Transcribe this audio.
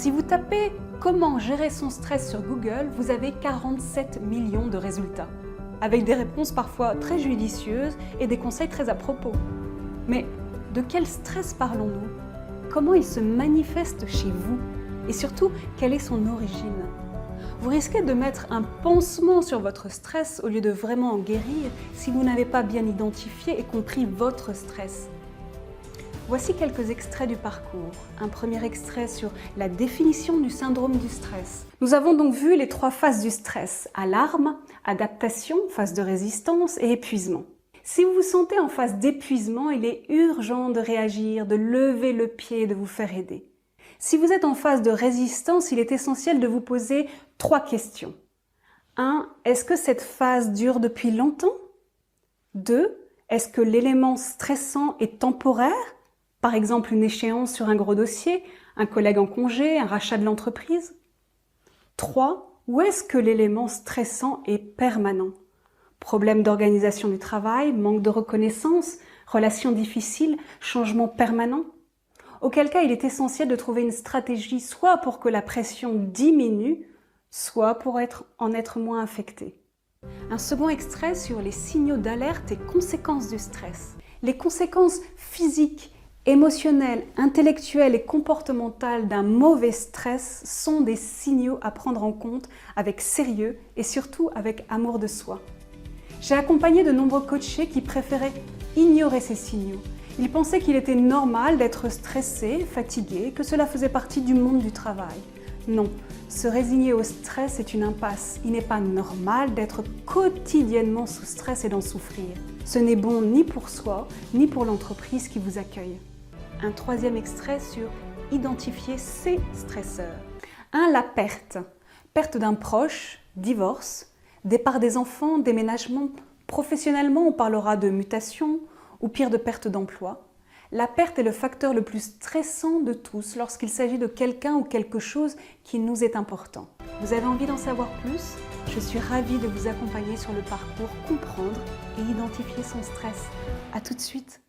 Si vous tapez « Comment gérer son stress » sur Google, vous avez 47 millions de résultats, avec des réponses parfois très judicieuses et des conseils très à propos. Mais de quel stress parlons-nous? Comment il se manifeste chez vous? Et surtout, quelle est son origine? Vous risquez de mettre un pansement sur votre stress au lieu de vraiment en guérir si vous n'avez pas bien identifié et compris votre stress. Voici quelques extraits du parcours. Un premier extrait sur la définition du syndrome du stress. Nous avons donc vu les 3 phases du stress: alarme, adaptation, phase de résistance et épuisement. Si vous vous sentez en phase d'épuisement, il est urgent de réagir, de lever le pied et de vous faire aider. Si vous êtes en phase de résistance, il est essentiel de vous poser 3 questions. 1. Est-ce que cette phase dure depuis longtemps? 2. Est-ce que l'élément stressant est temporaire? Par exemple, une échéance sur un gros dossier, un collègue en congé, un rachat de l'entreprise. 3. Où est-ce que l'élément stressant est permanent? Problème d'organisation du travail, manque de reconnaissance, relations difficiles, changement permanent? Auquel cas, il est essentiel de trouver une stratégie soit pour que la pression diminue, soit pour en être moins affecté. Un second extrait sur les signaux d'alerte et conséquences du stress. Les conséquences physiques, émotionnelles, intellectuelles et comportementales d'un mauvais stress sont des signaux à prendre en compte avec sérieux et surtout avec amour de soi. J'ai accompagné de nombreux coachés qui préféraient ignorer ces signaux. Ils pensaient qu'il était normal d'être stressé, fatigué, que cela faisait partie du monde du travail. Non, se résigner au stress est une impasse. Il n'est pas normal d'être quotidiennement sous stress et d'en souffrir. Ce n'est bon ni pour soi, ni pour l'entreprise qui vous accueille. Un troisième extrait sur identifier ses stresseurs. 1. La perte. Perte d'un proche, divorce, départ des enfants, déménagement. Professionnellement, on parlera de mutation ou pire de perte d'emploi. La perte est le facteur le plus stressant de tous lorsqu'il s'agit de quelqu'un ou quelque chose qui nous est important. Vous avez envie d'en savoir plus? Je suis ravie de vous accompagner sur le parcours comprendre et identifier son stress. À tout de suite.